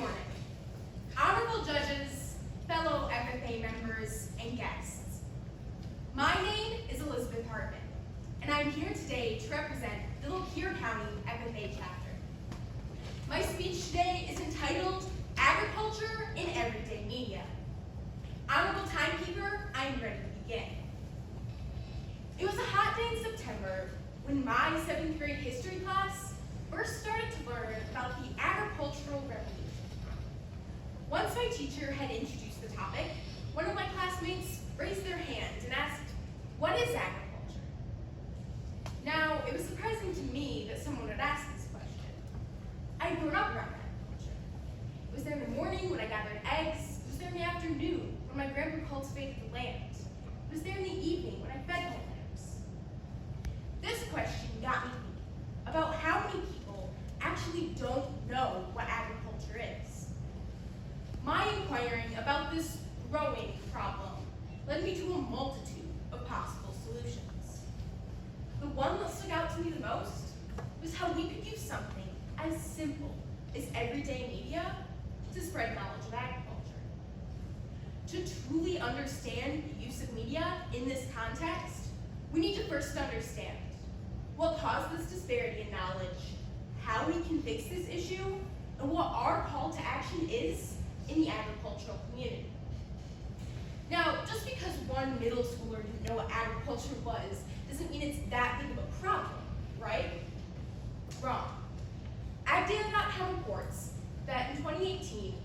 morning, honorable judges, fellow FFA members, and guests. My name is Elizabeth Hartman, and I'm here today to represent the Lapeer County FFA chapter. My speech today is entitled Agriculture in Everyday Media. Honorable timekeeper, I am ready to begin. It was a hot day in September when my 7th grade history class first started to learn about the agricultural revolution. Once my teacher had introduced the topic, one of my classmates raised their hand and asked, "What is agriculture?" Now, it was surprising to me that someone would ask this question. I had grown up around agriculture. It was there in the morning when I gathered eggs. It was there in the afternoon when my grandpa cultivated the land. It was there in the evening when I fed my lambs. This question got me thinking about how many people actually don't know what agriculture is. My inquiring about this growing problem led me to a multitude of possible solutions. The one that stuck out to me the most was how we could use something as simple as everyday media to spread knowledge of agriculture. To truly understand the use of media in this context, we need to first understand what caused this disparity in knowledge, how we can fix this issue, and what our call to action is in the agricultural community. Now, just because one middle schooler didn't know what agriculture was doesn't mean it's that big of a problem, right? Wrong. AgData.com reports that in 2018,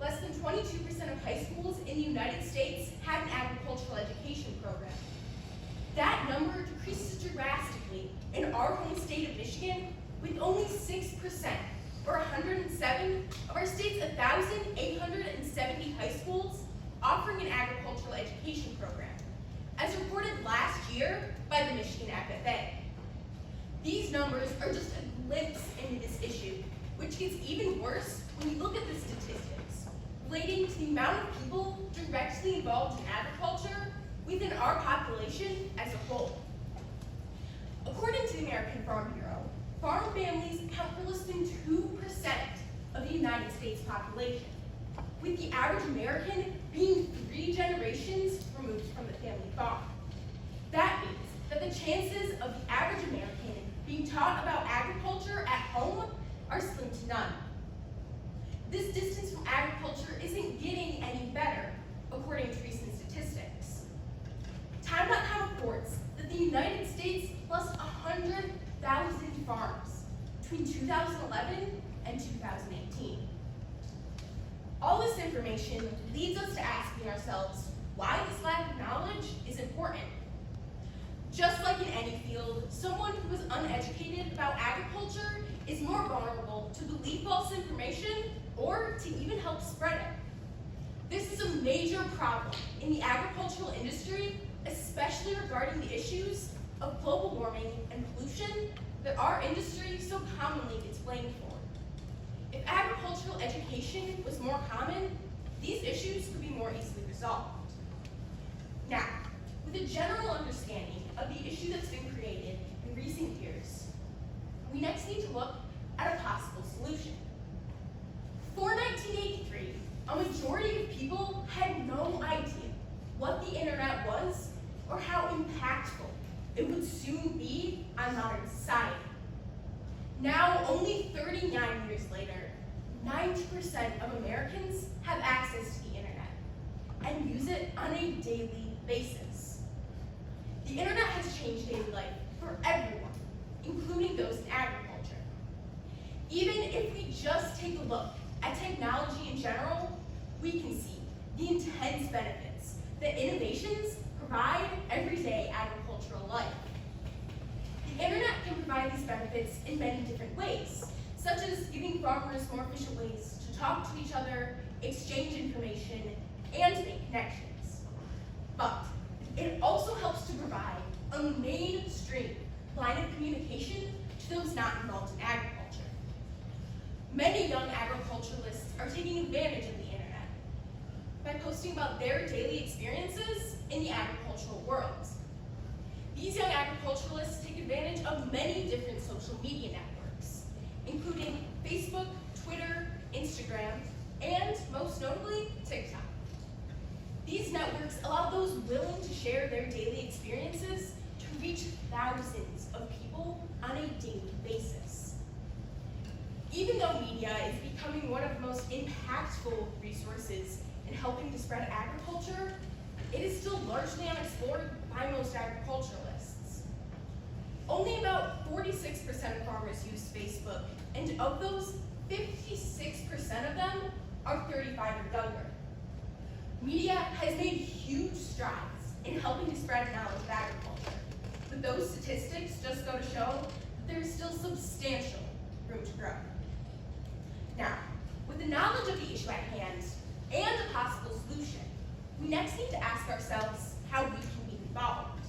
less than 22% of high schools in the United States had an agricultural education program. That number decreases drastically in our home state of Michigan, with only 6%, or 107, of our state's 1,870 high schools offering an agricultural education program, as reported last year by the Michigan FFA. These numbers are just a glimpse into this issue, which gets even worse when you look at the statistics relating to the amount of people directly involved in agriculture within our population as a whole. According to the American Farm Bureau, farm families account for less than 2% of the United States population, with the average American being 3 generations removed from the family farm. That means that the chances of the average American being taught about agriculture at home are slim to none. This distance from agriculture isn't getting any better, according to recent statistics. Time.com reports that the United States lost 100,000 farms between 2011 and 2018. All this information leads us to asking ourselves why this lack of knowledge is important. Just like in any field, someone who is uneducated about agriculture is more vulnerable to believe false information or to even help spread it. This is a major problem in the agricultural industry, especially regarding the issues of global warming and pollution that our industry so commonly gets blamed for. If agricultural education was more common, these issues could be more easily resolved. Now, with a general understanding of the issue that's been created in recent years, we next need to look at a possible solution. Before 1983, a majority of people had no idea what the internet was or how impactful it would soon be on modern society. Now, only 39 years later, 90% of Americans have access to the internet and use it on a daily basis. The internet has changed daily life for everyone, including those in agriculture. Even if we just take a look at technology in general, we can see the intense benefits that innovations provide everyday agricultural life. The internet can provide these benefits in many different ways, such as giving farmers more efficient ways to talk to each other, exchange information, and make connections. But it also helps to provide a mainstream line of communication to those not involved in agriculture. Many young agriculturalists are taking advantage of the internet by posting about their daily experiences in the agricultural world. These young agriculturalists take advantage of many different social media networks, including Facebook, Twitter, Instagram, and most notably, TikTok. These networks allow those willing to share their daily experiences to reach thousands of people on a daily basis. Even though media is becoming one of the most impactful resources in helping to spread agriculture, it is still largely unexplored by most agriculturalists. Only about 46% of farmers use Facebook, and of those, 56% of them are 35 or younger. Media has made huge strides in helping to spread knowledge of agriculture, but those statistics just go to show that there is still substantial room to grow. Now, with the knowledge of the issue at hand and a possible solution, we next need to ask ourselves how we can be involved.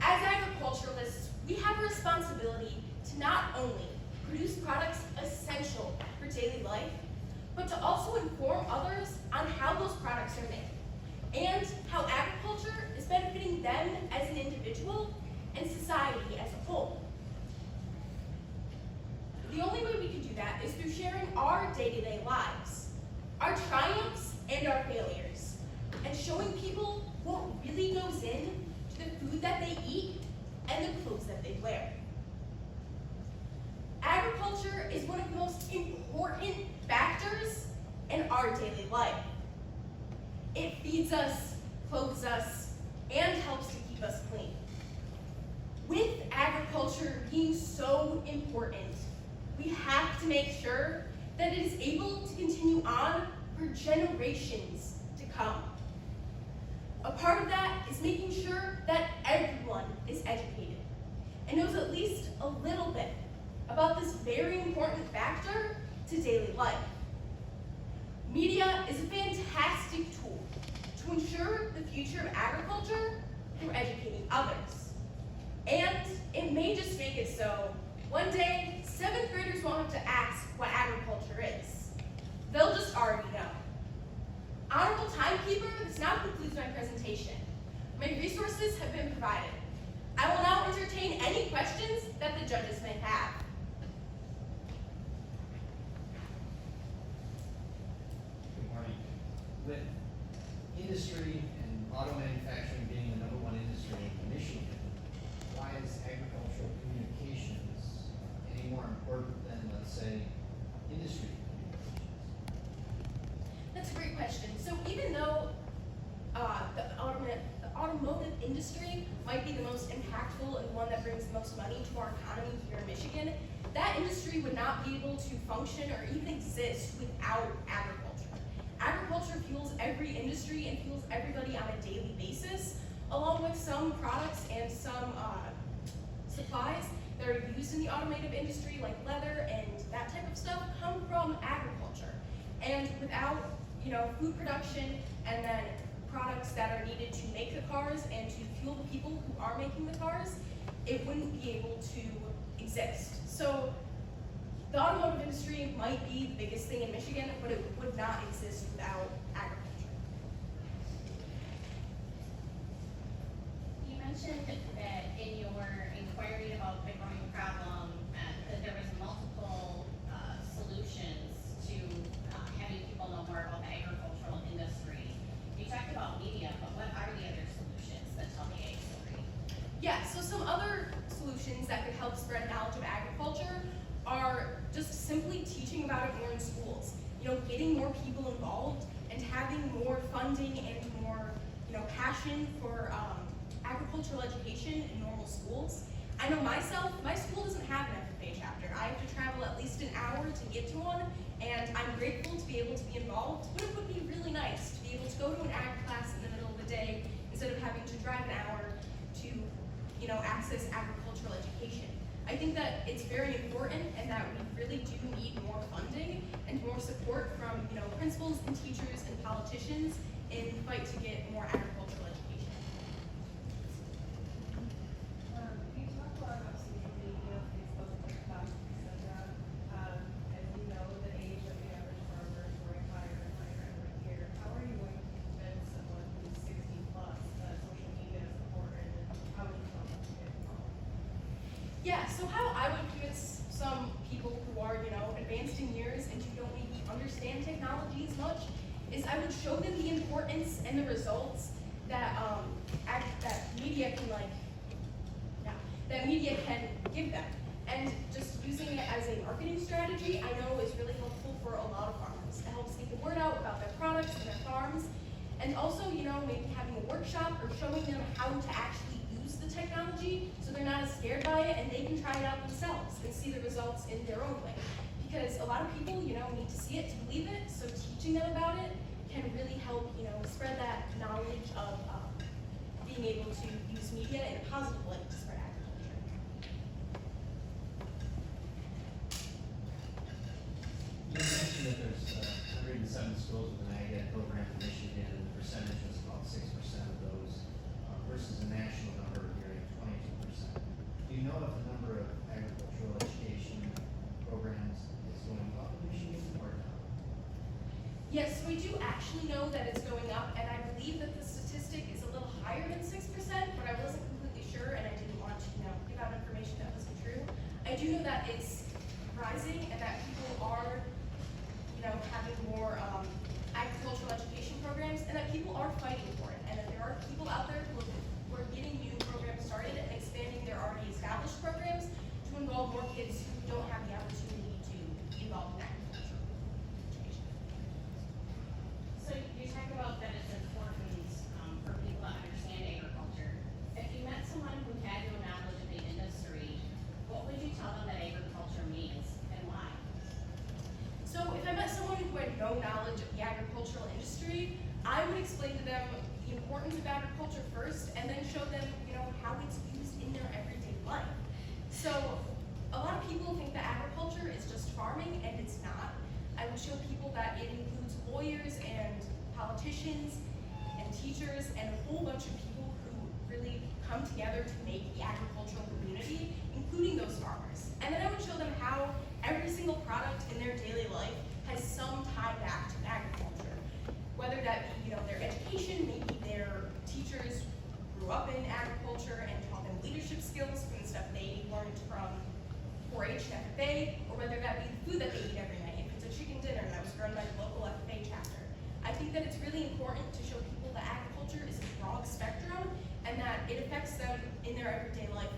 As agriculturalists, we have a responsibility to not only produce products essential for daily life, but to also inform others on how those products are made, and how agriculture is benefiting them as an individual and society as a whole. The only way we can do that is through sharing our day-to-day lives, our triumphs and our failures, and showing people what really goes in to the food that they eat and the clothes that they wear. Agriculture is one of the most important factors in our daily life. It feeds us, clothes us, and helps to keep us clean. With agriculture being so important, we have to make sure that it is able to continue on for generations to come. A part of that is making sure that everyone is educated and knows at least a little bit about this very important factor to daily life. Media is a fantastic tool to ensure the future of agriculture through educating others. And it may just make it so one day, 7th graders won't have to ask what agriculture is. They'll just already know. Honorable timekeeper, this now concludes my presentation. My resources have been provided. I will now entertain any questions that the judges may have. Good morning. With industry and auto manufacturing being the #1 industry in Michigan, why is agricultural communications any more important than, let's say, industry communications? That's a great question. So even though the automotive industry might be the most impactful and one that brings the most money to our economy here in Michigan, that industry would not be able to function or even exist without agriculture. Agriculture fuels every industry and fuels everybody on a daily basis, along with some products and some supplies that are used in the automotive industry, like leather and that type of stuff, come from agriculture. And without food production and then products that are needed to make the cars and to fuel the people who are making the cars, it wouldn't be able to exist. So the automotive industry might be the biggest thing in Michigan, but it would not exist without agriculture. You mentioned that in your inquiry about the growing problem, that there was multiple solutions to having people know more about the agricultural industry. You talked about media, but what are the other solutions that tell the ag story? Yeah, so some other solutions that could help spread knowledge of agriculture are just simply teaching about it more in schools. Getting more people involved and having more funding and more, passion for agricultural education in normal schools. I know myself, my school doesn't have an FFA chapter. I have to travel at least an hour to get to one, and I'm grateful to be able to be involved, but it would be really nice to be able to go to an ag class in the middle of the day instead of having to drive an hour to, access agricultural education. I think that it's very important and that we really do need more funding and more support from, principals and teachers and politicians in the fight to get more agricultural education. You talk a lot about social media, Facebook, TikTok, etc. As you know, the age of the average farmer is growing higher and higher every year. How are you going to convince someone who's 60 plus that social media is important, and how would you tell them to get involved? Yeah, so how I would convince some people who are, advanced in years and who don't maybe understand understand technology as much, is I would show them the importance and the results that that media can that media can give them. And just using it as a marketing strategy, I know is really helpful for a lot of farmers. It helps get the word out about their products and their farms. And also, maybe having a workshop or showing them how to actually use the technology so they're not as scared by it and they can try it out themselves and see the results in their own way. Because a lot of people, need to see it to believe it, so teaching them about it can really help, spread that knowledge of being able to use media in a positive way to spread agriculture. You mentioned that there's 107 schools with an ag ed program in Michigan, and the percentage is about 6% of those, versus a national number here at 22%. Do you know if the number of agricultural education programs is going up in Michigan or down? Yes, we do actually know that it's going up, and I believe that the statistic is a little higher than 6%, but I wasn't completely sure, and I didn't want to, give out information that wasn't true. I do know that it's rising, and that people are, having more agricultural education programs, and that people are fighting for it, and that there are people out there who are getting new programs started and expanding their already established programs to involve more kids who don't have the opportunity to be involved in agricultural education. So you talk about that it's important for people to understand agriculture. If you met someone who had no knowledge of the industry, what would you tell them that agriculture means and why? So if I met someone who had no knowledge of the agricultural industry, I would explain to them the importance of agriculture first, and then show them, how it's used in their everyday life. So a lot of people think that agriculture is just farming, and it's not. I would show people that it includes lawyers and politicians and teachers and a whole bunch of people who really come together to make the agricultural community, including those farmers. And then I would show them how every single product in their daily life has some tie back to agriculture. Whether that be, their education, maybe their teachers grew up in agriculture and taught them leadership skills from the stuff they learned from 4-H and FFA, or whether that be the food that they eat every night, if it's a chicken dinner that was grown by the local FFA chapter. I think that it's really important to show people that agriculture is a broad spectrum and that it affects them in their everyday life,